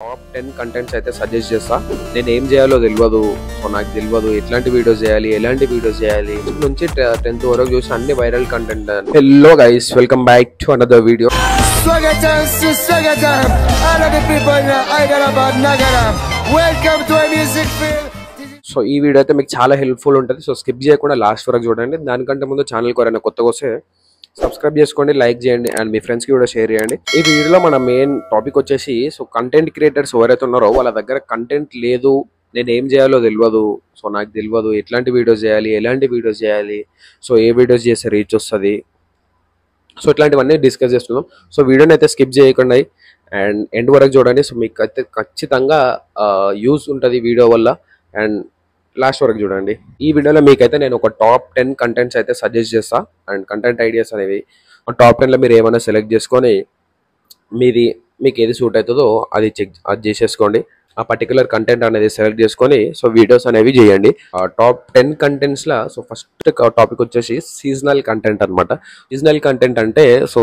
Top 10 contents అయితే suggest చేస్తా. నేను ఏం చేయాలో తెలియదు, నాకు తెలియదు ఎట్లాంటి వీడియోస్ చేయాలి, ఎలాంటి వీడియోస్ చేయాలి నుంచి 10th వరకు చూసి అన్ని viral content. Hello guys, welcome back to another video. So ఈ వీడియో అయితే మీకు చాలా హెల్ప్ఫుల్ ఉంటుంది. సో స్కిప్ చేయకుండా లాస్ట్ వరకు చూడండి. దానికంటే ముందు ఛానల్ ఎవరైనా కొత్తగా వస్తే సబ్స్క్రైబ్ చేసుకోండి, లైక్ చేయండి అండ్ మీ ఫ్రెండ్స్కి కూడా షేర్ చేయండి. ఈ వీడియోలో మన మెయిన్ టాపిక్ వచ్చేసి, సో కంటెంట్ క్రియేటర్స్ ఎవరైతే ఉన్నారో వాళ్ళ దగ్గర కంటెంట్ లేదు, నేను ఏం చేయాలో తెలియదు, సో నాకు తెలియదు ఎట్లాంటి వీడియోస్ చేయాలి, ఎలాంటి వీడియోస్ చేయాలి, సో ఏ వీడియోస్ చేస్తే రీచ్ వస్తుంది, సో ఇట్లాంటివన్నీ డిస్కస్ చేస్తున్నాం. సో వీడియోని అయితే స్కిప్ చేయకుండా అండ్ ఎండ్ వరకు చూడండి. సో మీకు అయితే ఖచ్చితంగా యూజ్ ఉంటుంది వీడియో వల్ల. అండ్ లాస్ట్ వరకు చూడండి. ఈ వీడియోలో మీకైతే నేను ఒక టాప్ 10 కంటెంట్స్ అయితే సజెస్ట్ చేస్తా. అండ్ కంటెంట్ ఐడియాస్ అనేవి టాప్ 10లో మీరు ఏమైనా సెలెక్ట్ చేసుకొని మీకు ఏది సూట్ అవుతుందో అది చేసేసుకోండి. ఆ పర్టికులర్ కంటెంట్ అనేది సెలెక్ట్ చేసుకొని సో వీడియోస్ అనేవి చేయండి. టాప్ 10 కంటెంట్స్లో సో ఫస్ట్ టాపిక్ వచ్చేసి సీజనల్ కంటెంట్ అనమాట. సీజనల్ కంటెంట్ అంటే సో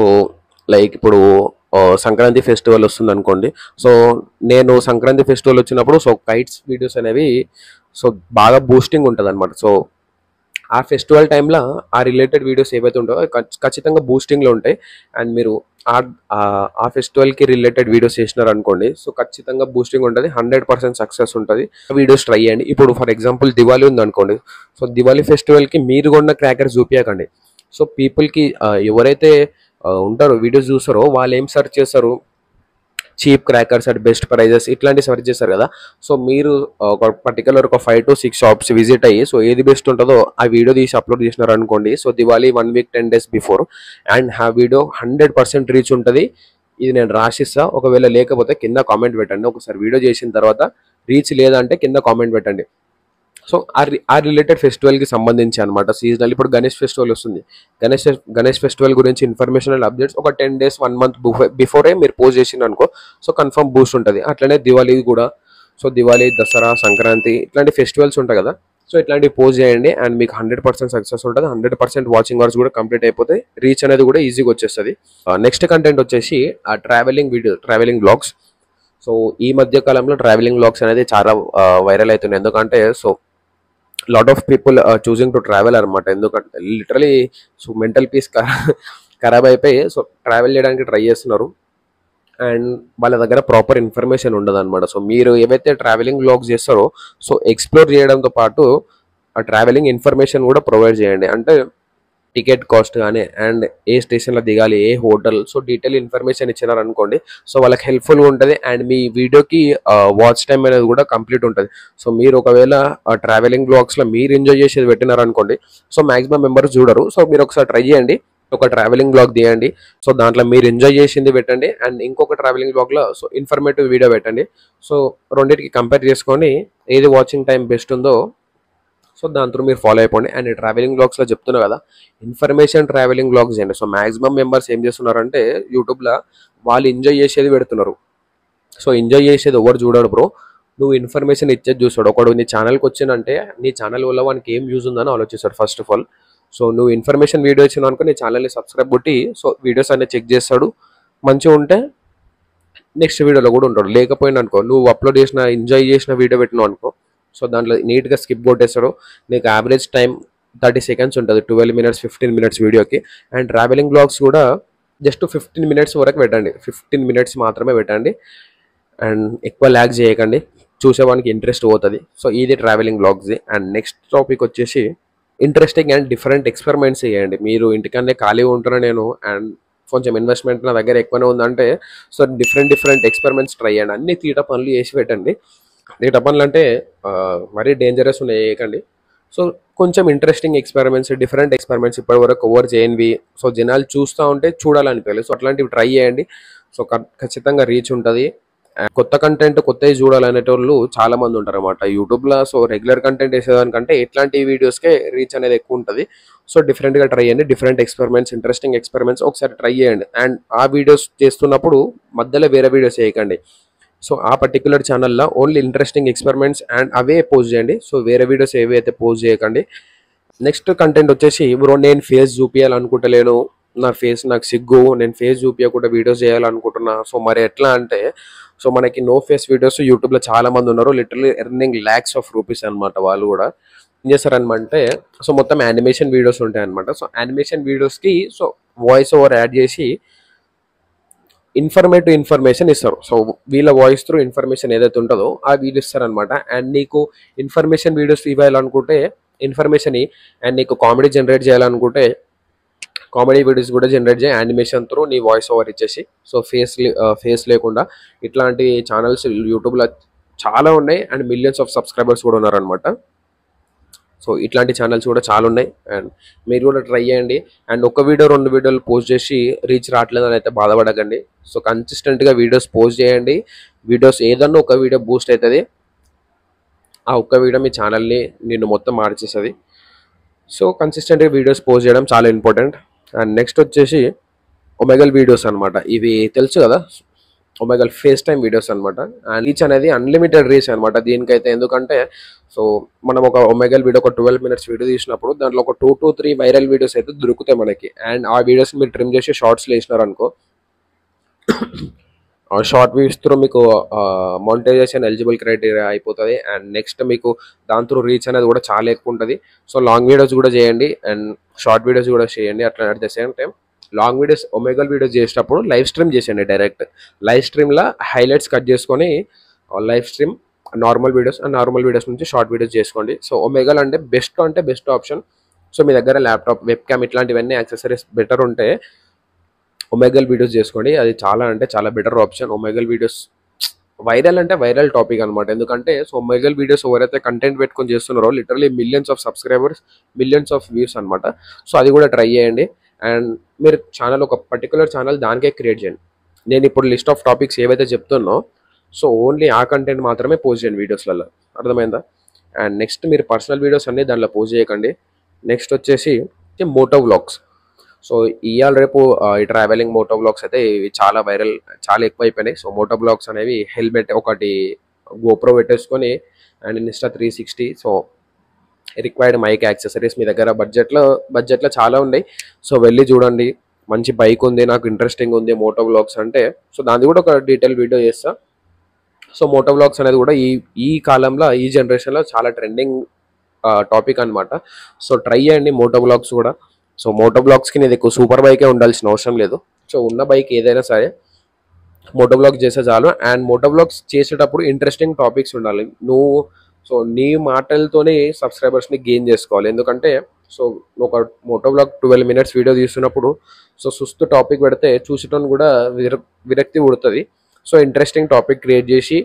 లైక్ ఇప్పుడు సంక్రాంతి ఫెస్టివల్ వస్తుంది అనుకోండి. సో నేను సంక్రాంతి ఫెస్టివల్ వచ్చినప్పుడు సో కైట్స్ వీడియోస్ అనేవి సో బాగా బూస్టింగ్ ఉంటుంది అనమాట. సో ఆ ఫెస్టివల్ టైంలో ఆ రిలేటెడ్ వీడియోస్ ఏవైతే ఉంటాయో ఖచ్చితంగా బూస్టింగ్లో ఉంటాయి. అండ్ మీరు ఆ ఫెస్టివల్కి రిలేటెడ్ వీడియోస్ చేసినారు అనుకోండి, సో ఖచ్చితంగా బూస్టింగ్ ఉంటుంది, 100% సక్సెస్ ఉంటుంది. వీడియోస్ ట్రై చేయండి. ఇప్పుడు ఫర్ ఎగ్జాంపుల్ దివాళీ ఉంది అనుకోండి. సో దివాళీ ఫెస్టివల్కి మీరు కొన్న క్రాకర్స్ చూపించకండి. సో పీపుల్కి ఎవరైతే ఉంటారో వీడియోస్ చూస్తారో వాళ్ళు ఏం సెర్చ్ చేస్తారు, cheap crackers at best prices ఇట్లాంటి సెర్చ్ చేస్తారు కదా. సో మీరు ఒక పర్టికులర్ ఒక 5 to 6 షాప్స్ విజిట్ అయ్యి సో ఏది బెస్ట్ ఉంటుందో ఆ వీడియో తీసి అప్లోడ్ చేసినారు అనుకోండి. So Diwali 1 week 10 days before and ఆ వీడియో 100% రీచ్ ఉంటుంది. ఇది నేను రాసిస్తా. ఒకవేళ లేకపోతే కింద కామెంట్ పెట్టండి. ఒకసారి వీడియో చేసిన తర్వాత రీచ్ లేదంటే కింద కామెంట్ పెట్టండి. సో ఆ రిలేటెడ్ ఫెస్టివల్కి సంబంధించి అనమాట. సీజనల్ ఇప్పుడు గణేష్ ఫెస్టివల్ వస్తుంది. గణేష్ ఫెస్టివల్ గురించి ఇన్ఫర్మేషన్ అండ్ అప్డేట్స్ ఒక 10 days 1 month బిఫోరే మీరు పోస్ట్ చేసిన అనుకో సో కన్ఫర్మ్ బూస్ట్ ఉంటుంది. అట్లనే దివాళీ కూడా. సో దివాళీ, దసరా, సంక్రాంతి ఇట్లాంటి ఫెస్టివల్స్ ఉంటాయి కదా. సో ఇట్లాంటివి పోస్ట్ చేయండి అండ్ మీకు 100% సక్సెస్ ఉంటుంది. 100% వాచింగ్ అవర్స్ కూడా కంప్లీట్ అయిపోతాయి. రీచ్ అనేది కూడా ఈజీగా వచ్చేస్తుంది. నెక్స్ట్ కంటెంట్ వచ్చేసి travelling video, travelling blogs. So ఈ మధ్య కాలంలో ట్రావెలింగ్ బ్లాగ్స్ అనేది చాలా వైరల్ అవుతున్నాయి. ఎందుకంటే so lot of people choosing to travel అనమాట. ఎందుకంటే లిటరలీ సో మెంటల్ పీస్ ఖరాబ్ అయిపోయి సో ట్రావెల్ చేయడానికి ట్రై చేస్తున్నారు అండ్ వాళ్ళ దగ్గర ప్రాపర్ ఇన్ఫర్మేషన్ ఉండదు అనమాట. సో మీరు ఏవైతే ట్రావెలింగ్ బ్లాగ్స్ చేస్తారో సో ఎక్స్ప్లోర్ చేయడంతో పాటు ఆ ట్రావెలింగ్ ఇన్ఫర్మేషన్ కూడా ప్రొవైడ్ చేయండి. అంటే టికెట్ కాస్ట్ కానీ అండ్ ఏ స్టేషన్లో దిగాలి, ఏ హోటల్, సో డీటెయిల్ ఇన్ఫర్మేషన్ ఇచ్చినారు అనుకోండి. సో వాళ్ళకి హెల్ప్ఫుల్గా ఉంటుంది అండ్ మీ వీడియోకి వాచ్ టైం అనేది కూడా కంప్లీట్ ఉంటుంది. సో మీరు ఒకవేళ ట్రావెలింగ్ బ్లాగ్స్లో మీరు ఎంజాయ్ చేసేది పెట్టినారు అనుకోండి సో మ్యాక్సిమం మెంబర్స్ చూడరు. సో మీరు ఒకసారి ట్రై చేయండి, ఒక ట్రావెలింగ్ బ్లాగ్ తీయండి. సో దాంట్లో మీరు ఎంజాయ్ చేసింది పెట్టండి అండ్ ఇంకొక ట్రావెలింగ్ బ్లాగ్లో సో ఇన్ఫర్మేటివ్ వీడియో పెట్టండి. సో రెండింటికి కంపేర్ చేసుకొని ఏది వాచింగ్ టైం బెస్ట్ ఉందో సో దాంతో మీరు ఫాలో అయిపోండి. అండ్ ట్రావెలింగ్ బ్లాగ్స్లో చెప్తున్నా కదా, ఇన్ఫర్మేషన్ ట్రావెలింగ్ బ్లాగ్స్ చేయండి. సో మ్యాక్సిమం మెంబర్స్ ఏం చేస్తున్నారంటే యూట్యూబ్లో వాళ్ళు ఎంజాయ్ చేసేది పెడుతున్నారు. సో ఎంజాయ్ చేసేది ఎవరు చూడడు బ్రో, నువ్వు ఇన్ఫర్మేషన్ ఇచ్చేది చూస్తాడు. ఒకడు నీ ఛానల్కి వచ్చిందంటే నీ ఛానల్ వల్ల వానికి ఏం యూజ్ ఉందని ఆలోచిస్తాడు ఫస్ట్ ఆఫ్ ఆల్. సో నువ్వు ఇన్ఫర్మేషన్ వీడియో ఇచ్చినావు అనుకో నీ ఛానల్ని సబ్స్క్రైబ్ కొట్టి సో వీడియోస్ అన్నీ చెక్ చేస్తాడు. మంచిగా ఉంటే నెక్స్ట్ వీడియోలో కూడా ఉంటాడు. లేకపోయినా అనుకో నువ్వు అప్లోడ్ చేసిన ఎంజాయ్ చేసిన వీడియో పెట్టినావు అనుకో సో దాంట్లో నీట్గా స్కిప్ కొట్టేస్తాడు. నీకు యావరేజ్ టైం 30 seconds ఉంటుంది, 12 minutes 15 minutes వీడియోకి. అండ్ ట్రావెలింగ్ బ్లాగ్స్ కూడా జస్ట్ 15 minutes వరకు పెట్టండి, 15 minutes మాత్రమే పెట్టండి అండ్ ఎక్కువ ల్యాగ్ చేయకండి, చూసేవానికి ఇంట్రెస్ట్ పోతుంది. సో ఇది travelling blogs. And next topic వచ్చేసి ఇంట్రెస్టింగ్ అండ్ డిఫరెంట్ ఎక్స్పెరిమెంట్స్ చేయండి. మీరు ఇంటికన్నా ఖాళీగా ఉంటున్నా నేను అండ్ కొంచెం ఇన్వెస్ట్మెంట్ నా దగ్గర ఎక్కువనే ఉందంటే సో డిఫరెంట్ ఎక్స్పెరిమెంట్స్ ట్రై చేయండి. అన్ని తీట పనులు చేసి పెట్టండి. తీట పనులు అంటే మరీ డేంజరస్ ఉన్నాయి చేయకండి. సో కొంచెం ఇంట్రెస్టింగ్ ఎక్స్పెరిమెంట్స్, డిఫరెంట్ ఎక్స్పెరిమెంట్స్ ఇప్పటి వరకు కవర్ చేయనివి సో జనాలు చూస్తూ ఉంటే చూడాలనిపించాలి. సో అట్లాంటివి ట్రై చేయండి. సో ఖచ్చితంగా రీచ్ ఉంటుంది. కొత్త కంటెంట్ కొత్తవి చూడాలనేటోళ్ళు చాలా మంది ఉంటారు అనమాట యూట్యూబ్లో. సో రెగ్యులర్ కంటెంట్ వేసేదానికంటే ఇట్లాంటి వీడియోస్కే రీచ్ అనేది ఎక్కువ ఉంటుంది. సో డిఫరెంట్గా ట్రై చేయండి. డిఫరెంట్ ఎక్స్పెరిమెంట్స్, ఇంట్రెస్టింగ్ ఎక్స్పెరిమెంట్స్ ఒకసారి ట్రై చేయండి. అండ్ ఆ వీడియోస్ చేస్తున్నప్పుడు మధ్యలో వేరే వీడియోస్ చేయకండి. సో ఆ పర్టికులర్ ఛానల్లో only interesting experiments and away post చేయండి. సో వేరే వీడియోస్ ఏవైతే పోస్ట్ చేయకండి. నెక్స్ట్ కంటెంట్ వచ్చేసి బ్రో నేను ఫేస్ చూపించాలనుకుంటలేను, నా ఫేస్ నాకు సిగ్గు, నేను ఫేస్ చూపించకుండా వీడియోస్ చేయాలనుకుంటున్నా. సో మరి ఎట్లా అంటే సో మనకి నో ఫేస్ వీడియోస్ యూట్యూబ్లో చాలా మంది ఉన్నారు, literally earning lakhs of rupees అనమాట. వాళ్ళు కూడా ఏం చేస్తారనమంటే సో మొత్తం యానిమేషన్ వీడియోస్ ఉంటాయి అనమాట. సో యానిమేషన్ వీడియోస్కి సో వాయిస్ ఓవర్ యాడ్ చేసి ఇన్ఫర్మేషన్ ఇస్తారు. సో వీళ్ళ వాయిస్ త్రూ ఇన్ఫర్మేషన్ ఏదైతే ఉంటుందో ఆ వీడియో ఇస్తారనమాట. అండ్ నీకు ఇన్ఫర్మేషన్ వీడియోస్ ఇవ్వాలనుకుంటే ఇన్ఫర్మేషన్, అండ్ నీకు కామెడీ జనరేట్ చేయాలనుకుంటే కామెడీ వీడియోస్ కూడా జనరేట్ చేయి యానిమేషన్ త్రూ నీ వాయిస్ ఓవర్ ఇచ్చేసి. సో ఫేస్ లేకుండా ఇట్లాంటి ఛానల్స్ యూట్యూబ్లో చాలా ఉన్నాయి, అండ్ మిలియన్స్ ఆఫ్ సబ్స్క్రైబర్స్ కూడా ఉన్నారనమాట. సో ఇట్లాంటి ఛానల్స్ కూడా చాలా ఉన్నాయి, అండ్ మీరు కూడా ట్రై చేయండి. అండ్ ఒక వీడియో 2 వీడియోలు పోస్ట్ చేసి రీచ్ రావట్లేదు అని అయితే బాధపడకండి. సో కన్సిస్టెంట్గా వీడియోస్ పోస్ట్ చేయండి. వీడియోస్ ఏదన్నా ఒక వీడియో బూస్ట్ అవుతుంది, ఆ ఒక్క వీడియో మీ ఛానల్ని నిన్ను మొత్తం మార్చేస్తుంది. సో కన్సిస్టెంట్గా వీడియోస్ పోస్ట్ చేయడం చాలా ఇంపార్టెంట్. అండ్ నెక్స్ట్ వచ్చేసి ఒమెగల్ వీడియోస్ అనమాట. ఇవి తెలుసు కదా, ఒమెగల్ ఫేస్ టైమ్ వీడియోస్ అనమాట. అండ్ రీచ్ అనేది అన్లిమిటెడ్ రీచ్ అనమాట దీనికైతే. ఎందుకంటే సో మనం ఒక ఒమెగల్ వీడియో ఒక 12 మినిట్స్ వీడియో తీసినప్పుడు దాంట్లో ఒక 2 to 3 వైరల్ వీడియోస్ అయితే దొరుకుతాయి మనకి. అండ్ ఆ వీడియోస్ మీరు ట్రిమ్ చేసి షార్ట్స్లో వేసినారనుకో, షార్ట్ వ్యూస్ త్రూ మీకు మానిటైజేషన్ ఎలిజిబుల్ క్రైటీరియా అయిపోతుంది. అండ్ నెక్స్ట్ మీకు దాని త్రూ రీచ్ అనేది కూడా చాలా ఎక్కువ ఉంటుంది. సో లాంగ్ వీడియోస్ కూడా చేయండి, అండ్ షార్ట్ వీడియోస్ కూడా చేయండి. అట్లా at the same time long videos Omegle videos చేసేటప్పుడు లైవ్ స్ట్రీమ్ చేసేయండి. డైరెక్ట్ లైవ్ స్ట్రీమ్లో హైలైట్స్ కట్ చేసుకొని live stream normal videos, and normal videos నుంచి షార్ట్ వీడియోస్ చేసుకోండి. సో ఒమెగల్ అంటే బెస్ట్ ఆప్షన్. సో మీ దగ్గర ల్యాప్టాప్, వెబ్ క్యామ్ ఇట్లాంటివన్నీ యాక్సెసరీస్ బెటర్ ఉంటే ఒమెగల్ వీడియోస్ చేసుకోండి. అది చాలా better option. Omegle videos viral అంటే వైరల్ టాపిక్ అనమాట. ఎందుకంటే సో ఒమెగల్ వీడియోస్ ఎవరైతే కంటెంట్ పెట్టుకొని చేస్తున్నారో literally millions of subscribers, millions of views అనమాట. సో అది కూడా ట్రై చేయండి. అండ్ మీరు ఛానల్ ఒక పర్టికులర్ ఛానల్ దానికే క్రియేట్ చేయండి. నేను ఇప్పుడు లిస్ట్ ఆఫ్ టాపిక్స్ ఏవైతే చెప్తున్నో సో ఓన్లీ ఆ కంటెంట్ మాత్రమే పోస్ట్ చేయండి వీడియోస్లలో, అర్థమైందా? అండ్ నెక్స్ట్ మీరు పర్సనల్ వీడియోస్ అన్నీ దాంట్లో పోస్ట్ చేయకండి. నెక్స్ట్ వచ్చేసి మోటో వ్లాగ్స్. సో ఇవాళ రేపు ఈ ట్రావెలింగ్ మోటో వ్లాగ్స్ అయితే ఇవి చాలా వైరల్, చాలా ఎక్కువ అయిపోయినాయి. సో మోటో వ్లాగ్స్ అనేవి హెల్మెట్ ఒకటి గోప్రో పెట్టేసుకొని and Insta 360, so required mic accessories మీ దగ్గర బడ్జెట్లో చాలా ఉన్నాయి. సో వెళ్ళి చూడండి. మంచి బైక్ ఉంది, నాకు ఇంట్రెస్టింగ్ ఉంది మోటో వ్లాగ్స్ అంటే, సో దాన్ని కూడా ఒక డీటెయిల్ వీడియో చేస్తా. సో మోటో వ్లాగ్స్ అనేది కూడా ఈ కాలంలో, ఈ జనరేషన్లో చాలా ట్రెండింగ్ టాపిక్ అనమాట. సో ట్రై చేయండి మోటో వ్లాగ్స్ కూడా. సో మోటో బ్లాగ్స్కి నేను ఎక్కువ సూపర్ బైకే ఉండాల్సిన అవసరం లేదు. సో ఉన్న బైక్ ఏదైనా సరే మోటో బ్లాగ్ చేస్తే చాలు. అండ్ మోటో బ్లాగ్స్ చేసేటప్పుడు ఇంట్రెస్టింగ్ టాపిక్స్ ఉండాలి. సో నీ మాటలతోనే సబ్స్క్రైబర్స్ని గెయిన్ చేసుకోవాలి. ఎందుకంటే సో ఒక మోటో బ్లాగ్ 12 మినిట్స్ వీడియో తీస్తున్నప్పుడు సో సుస్తు టాపిక్ పెడితే చూసేటోని కూడా విరక్తి పుడుతుంది. సో ఇంట్రెస్టింగ్ టాపిక్ క్రియేట్ చేసి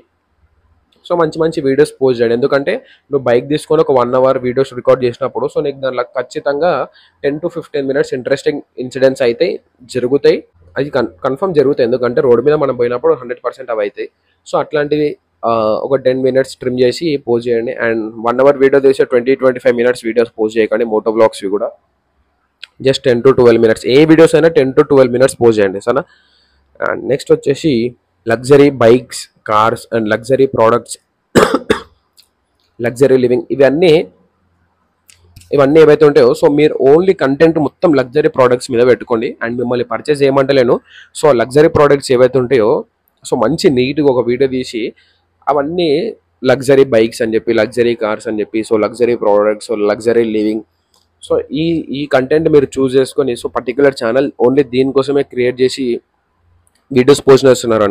సో మంచి వీడియోస్ పోస్ట్ చేయండి. ఎందుకంటే నువ్వు బైక్ తీసుకొని ఒక 1 hour వీడియోస్ రికార్డ్ చేసినప్పుడు సో నీకు దాంట్లో ఖచ్చితంగా 10 to 15 minutes ఇంట్రెస్టింగ్ ఇన్సిడెంట్స్ అయితే జరుగుతాయి. అది కన్ఫర్మ్ జరుగుతాయి. ఎందుకంటే రోడ్డు మీద మనం పోయినప్పుడు 100% అవి అవుతాయి. సో అట్లాంటివి ఒక 10 minutes ట్రిమ్ చేసి పోస్ట్ చేయండి. అండ్ 1 hour వీడియో తీసే 20-25 minutes వీడియోస్ పోస్ట్ చేయకండి. మోటో బ్లాగ్స్ కూడా just 10 to 12 minutes, A videos అయినా 10 to 12 minutes పోస్ట్ చేయండి సరేనా. అండ్ నెక్స్ట్ వచ్చేసి luxury bikes, cars and luxury products, luxury living, ఇవన్నీ ఏవైతే ఉంటాయో సో మీరు ఓన్లీ కంటెంట్ మొత్తం లగ్జరీ ప్రోడక్ట్స్ మీద పెట్టుకోండి. అండ్ మిమ్మల్ని పర్చేస్ చేయమంటలేను. సో లగ్జరీ ప్రోడక్ట్స్ ఏవైతే ఉంటాయో సో మంచి నీట్గా ఒక వీడియో తీసి అవన్నీ లగ్జరీ బైక్స్ అని చెప్పి, లగ్జరీ కార్స్ అని చెప్పి, so luxury products, so luxury living, so ఈ కంటెంట్ మీరు చూస్ చేసుకొని సో పర్టికులర్ ఛానల్ ఓన్లీ దీనికోసమే క్రియేట్ చేసి వీడియోస్ పోస్ట్ చేసినారు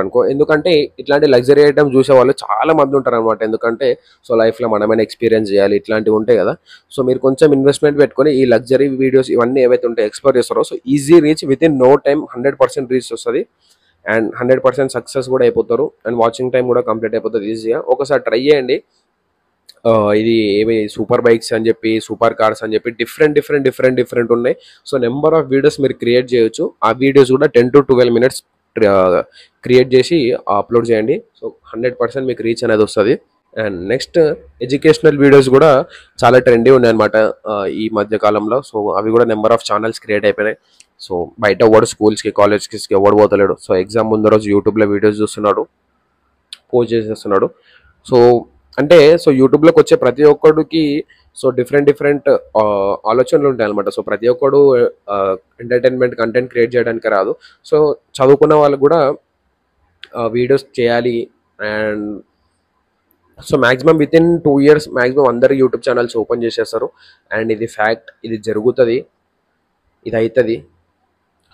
అనుకో. ఎందుకంటే ఇట్లాంటి లగ్జరీ ఐటమ్స్ చూసే వాళ్ళు చాలా మంది ఉంటారు అనమాట. ఎందుకంటే సో లైఫ్లో మనమైనా ఎక్స్పీరియన్స్ చేయాలి, ఇట్లాంటివి ఉంటాయి కదా. సో మీరు కొంచెం ఇన్వెస్ట్మెంట్ పెట్టుకొని ఈ లగ్జరీ వీడియోస్ ఇవన్నీ ఏవైతే ఉంటాయో ఎక్స్ప్లోర్ చేస్తారో so easy reach, within no time 100% reach వస్తుంది. అండ్ 100% సక్సెస్ కూడా అయిపోతారు. అండ్ వాచింగ్ టైం కూడా కంప్లీట్ అయిపోతుంది ఈజీగా. ఒకసారి ట్రై చేయండి. ఇది ఏవి సూపర్ బైక్స్ అని చెప్పి, సూపర్ కార్స్ అని చెప్పి డిఫరెంట్ ఉన్నాయి. సో నెంబర్ ఆఫ్ వీడియోస్ మీరు క్రియేట్ చేయొచ్చు. ఆ వీడియోస్ కూడా 10 to 12 minutes క్రియేట్ చేసి అప్లోడ్ చేయండి. సో 100% మీకు రీచ్ అనేది వస్తుంది. అండ్ నెక్స్ట్ ఎడ్యుకేషనల్ వీడియోస్ కూడా చాలా ట్రెండీ ఉన్నాయి అనమాట ఈ మధ్య కాలంలో. సో అవి కూడా నెంబర్ ఆఫ్ ఛానల్స్ క్రియేట్ అయిపోయినాయి. సో బయట ఎవడు స్కూల్స్కి, కాలేజ్కి ఎవడు పోతలేడు. సో ఎగ్జామ్ ముందు రోజు యూట్యూబ్లో వీడియోస్ చూస్తున్నాడు, పోస్ట్ చేసేస్తున్నాడు. సో అంటే సో యూట్యూబ్లోకి వచ్చే ప్రతి ఒక్కడికి సో డిఫరెంట్ ఆలోచనలు ఉంటాయి అనమాట. సో ప్రతి ఒక్కడు ఎంటర్టైన్మెంట్ కంటెంట్ క్రియేట్ చేయడానికి రాదు. సో చదువుకున్న వాళ్ళకు కూడా వీడియోస్ చేయాలి. And so maximum with in 2 years maximum అందరు యూట్యూబ్ ఛానల్స్ ఓపెన్ చేసేస్తారు. అండ్ ఇది ఫ్యాక్ట్, ఇది జరుగుతుంది, ఇది అవుతుంది.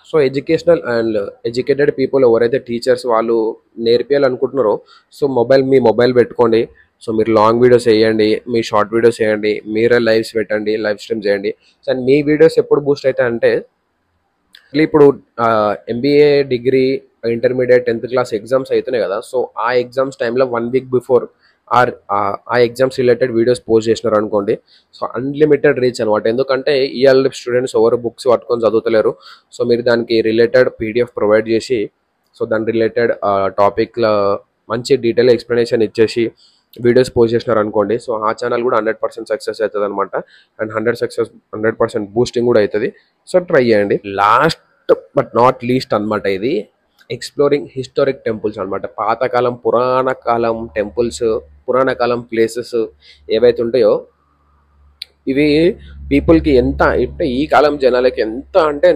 So educational and educated people ఎవరైతే టీచర్స్ వాళ్ళు నేర్పియాలనుకుంటున్నారో, సో మీ మొబైల్ పెట్టుకోండి. సో మీరు లాంగ్ వీడియోస్ వేయండి, మీ షార్ట్ వీడియోస్ వేయండి, మీరే లైవ్స్ పెట్టండి, లైవ్ స్ట్రీమ్ చేయండి. సో మీ వీడియోస్ ఎప్పుడు బూస్ట్ అవుతాయి అంటే, ఇప్పుడు MBA, degree, intermediate, 10th class exams అవుతున్నాయి కదా. సో ఆ ఎగ్జామ్స్ టైంలో 1 week బిఫోర్ ఆ ఎగ్జామ్స్ రిలేటెడ్ వీడియోస్ పోస్ట్ చేసినారు అనుకోండి, సో అన్లిమిటెడ్ రీచ్ అనమాట. ఎందుకంటే ఇవాళ స్టూడెంట్స్ ఎవరు బుక్స్ పట్టుకొని చదువుతలేరు. సో మీరు దానికి రిలేటెడ్ పీడిఎఫ్ ప్రొవైడ్ చేసి, సో దాని రిలేటెడ్ టాపిక్లో మంచి డీటెయిల్ ఎక్స్ప్లెనేషన్ ఇచ్చేసి వీడియోస్ పోస్ట్ చేసినారు అనుకోండి, సో ఆ ఛానల్ కూడా 100% సక్సెస్ అవుతుంది అనమాట. అండ్ 100% బూస్టింగ్ కూడా అవుతుంది. సో ట్రై చేయండి. లాస్ట్ బట్ నాట్ లీస్ట్ అనమాట, ఇది ఎక్స్ప్లోరింగ్ హిస్టారిక్ టెంపుల్స్ అనమాట. పాతకాలం పురాణ కాలం టెంపుల్స్, పురాణ కాలం ప్లేసెస్ ఏవైతే ఉంటాయో ఇవి పీపుల్కి ఎంత అంటే, ఈ కాలం జనాలకి ఎంత అంటే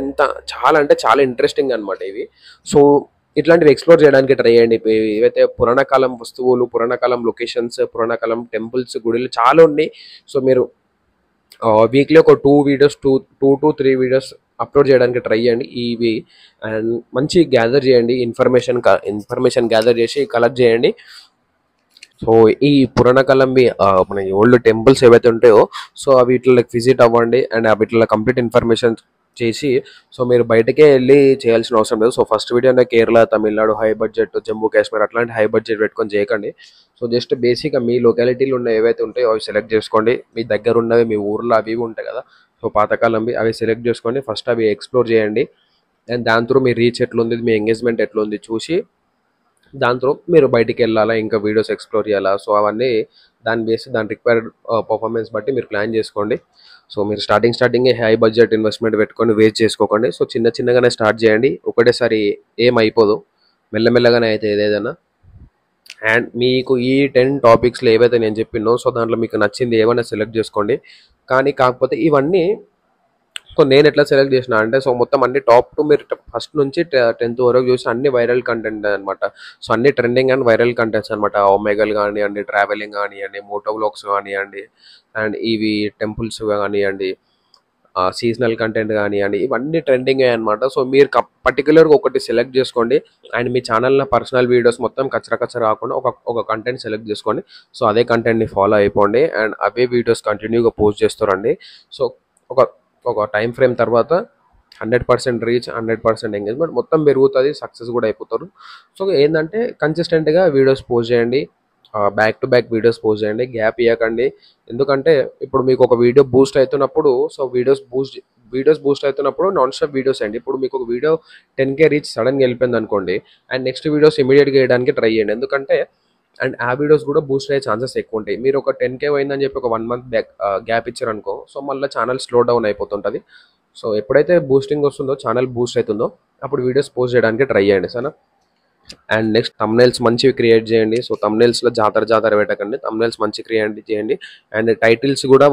చాలా ఇంట్రెస్టింగ్ అనమాట ఇవి. సో ఇట్లాంటివి ఎక్స్ప్లోర్ చేయడానికి ట్రై చేయండి. ఏవైతే పురాణ కాలం వస్తువులు, పురాణ కాలం లొకేషన్స్, పురాణ కాలం టెంపుల్స్, గుడిలు చాలా ఉన్నాయి. సో మీరు వీక్లీ ఒక 2 to 3 వీడియోస్ అప్లోడ్ చేయడానికి ట్రై చేయండి ఇవి. అండ్ మంచి గ్యాదర్ చేయండి, ఇన్ఫర్మేషన్ గ్యాదర్ చేసి కలెక్ట్ చేయండి. సో ఈ పురాణ కాలంవి మన ఓల్డ్ టెంపుల్స్ ఏవైతే ఉంటాయో, సో వీటిలోకి విజిట్ అవ్వండి. అండ్ వీటిలో కంప్లీట్ ఇన్ఫర్మేషన్ చేసి, సో మీరు బయటకే వెళ్ళి చేయాల్సిన అవసరం లేదు. సో ఫస్ట్ వీడియోనే కేరళ, తమిళనాడు హై బడ్జెట్, జమ్మూ కాశ్మీర్ అట్లాంటి హై బడ్జెట్ పెట్టుకొని చేయకండి. సో జస్ట్ బేసిక్గా మీ లొకాలిటీలో ఉన్న ఏవైతే ఉంటాయో అవి సెలెక్ట్ చేసుకోండి. మీ దగ్గర ఉన్నవి, మీ ఊర్లో అవి ఉంటాయి కదా, సో పాతకాలంవి అవి సెలెక్ట్ చేసుకోండి. ఫస్ట్ అవి ఎక్స్ప్లోర్ చేయండి. అండ్ దాని త్రూ మీ రీచ్ ఎట్లుంది, మీ ఎంగేజ్మెంట్ ఎట్లుంది చూసి దాంతో మీరు బయటికి వెళ్ళాలా, ఇంకా వీడియోస్ ఎక్స్ప్లోర్ చేయాలా, సో అవన్నీ దాని రిక్వైర్డ్ పర్ఫార్మెన్స్ బట్టి మీరు ప్లాన్ చేసుకోండి. సో మీరు స్టార్టింగ్ హై బడ్జెట్ ఇన్వెస్ట్మెంట్ పెట్టుకొని వేస్ట్ చేసుకోకండి. సో చిన్నగానే స్టార్ట్ చేయండి, ఒకటేసారి ఏం అయిపోదు, మెల్లమెల్లగానే అయితే ఏదైనా. అండ్ మీకు ఈ 10 టాపిక్స్లో ఏవైతే నేను చెప్పినో, సో దాంట్లో మీకు నచ్చింది ఏమైనా సెలెక్ట్ చేసుకోండి. కాకపోతే ఇవన్నీ సో నేను ఎట్లా సెలెక్ట్ చేసిన అంటే, సో మొత్తం అన్ని టాప్ 2 మీరు ఫస్ట్ నుంచి 10th వరకు చూసి అన్ని వైరల్ కంటెంట్ అనమాట. సో అన్ని ట్రెండింగ్ అండ్ వైరల్ కంటెంట్స్ అనమాట. ఒమేగల్ కానివ్వండి, ట్రావెలింగ్ కానివ్వండి, మోటో వ్లాగ్స్ కానివ్వండి, అండ్ ఇవి టెంపుల్స్ కానివ్వండి, సీజనల్ కంటెంట్ కానివ్వండి, ఇవన్నీ ట్రెండింగ్ అనమాట. సో మీరు పర్టికులర్గా ఒకటి సెలెక్ట్ చేసుకోండి. అండ్ మీ ఛానల్లో పర్సనల్ వీడియోస్ మొత్తం కచ్చర కాకుండా ఒక కంటెంట్ సెలెక్ట్ చేసుకోండి. సో అదే కంటెంట్ని ఫాలో అయిపోండి. అండ్ అవే వీడియోస్ కంటిన్యూగా పోస్ట్ చేస్తారండి. సో ఒక టైం ఫ్రేమ్ తర్వాత 100% రీచ్, 100% ఎంగేజ్మెంట్ మొత్తం పెరుగుతుంది, సక్సెస్ కూడా అయిపోతారు. సో ఏంటంటే కన్సిస్టెంట్గా వీడియోస్ పోస్ట్ చేయండి, back to back videos post చేయండి, గ్యాప్ ఇవ్వకండి. ఎందుకంటే ఇప్పుడు మీకు ఒక వీడియో బూస్ట్ అవుతున్నప్పుడు, సో వీడియోస్ బూస్ట్ అవుతున్నప్పుడు నాన్ స్టాప్ వీడియోస్ అండి. ఇప్పుడు మీకు ఒక వీడియో 10K రీచ్ సడన్గా వెళ్ళిపోయింది అనుకోండి, అండ్ నెక్స్ట్ వీడియోస్ ఇమీడియట్గా వేయడానికి ట్రై చేయండి. ఎందుకంటే అండ్ ఆ వీడియోస్ కూడా బూస్ట్ అయ్యే ఛాన్సెస్ ఎక్కువ ఉంటాయి. మీరు ఒక 10K పోయిందని చెప్పి ఒక 1 month గ్యాప్ ఇచ్చారనుకో, సో మళ్ళీ ఛానల్ స్లో డౌన్ అయిపోతుంటుంది. సో ఎప్పుడైతే బూస్టింగ్ వస్తుందో, ఛానల్ బూస్ట్ అవుతుందో, అప్పుడు వీడియోస్ పోస్ట్ చేయడానికి ట్రై చేయండి సరేనా. అండ్ నెక్స్ట్ తమ్నైల్స్ మంచివి క్రియేట్ చేయండి. సో తమ్నైల్స్లో జాతర పెట్టకండి, తమ్నైల్స్ మంచి క్రియేట్ చేయండి. అండ్ టైటిల్స్ కూడా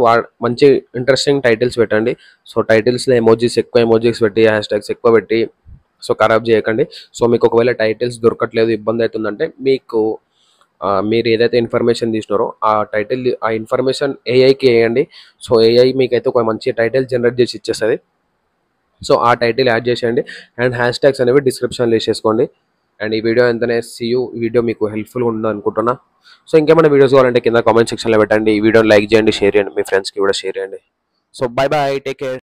మంచి ఇంట్రెస్టింగ్ టైటిల్స్ పెట్టండి. సో టైటిల్స్లో ఎక్కువ ఎమోజీస్ పెట్టి, హ్యాష్ట్యాగ్స్ ఎక్కువ పెట్టి సో ఖరాబ్ చేయకండి. సో మీకు ఒకవేళ టైటిల్స్ దొరకట్లేదు, ఇబ్బంది అవుతుందంటే, మీరు ఏదైతే ఇన్ఫర్మేషన్ తీసినారో ఆ ఇన్ఫర్మేషన్ ఏఐకి వేయండి. సో ఏఐ మీకైతే ఒక మంచి టైటిల్ జనరేట్ చేసి ఇచ్చేస్తుంది. సో ఆ టైటిల్ యాడ్ చేసేయండి. అండ్ హ్యాష్ట్యాగ్స్ అనేవి డిస్క్రిప్షన్లో వేసేసుకోండి. అండ్ ఈ వీడియో ఎంతనే సీయూ, ఈ వీడియో మీకు హెల్ప్ఫుల్గా ఉందని అనుకుంటున్నా. సో ఇంకేమైనా వీడియోస్ కావాలంటే కింద కామెంట్ సెక్షన్లో పెట్టండి. ఈ వీడియోని లైక్ చేయండి, షేర్ చేయండి, మీ ఫ్రెండ్స్కి కూడా షేర్ చేయండి. So bye take care.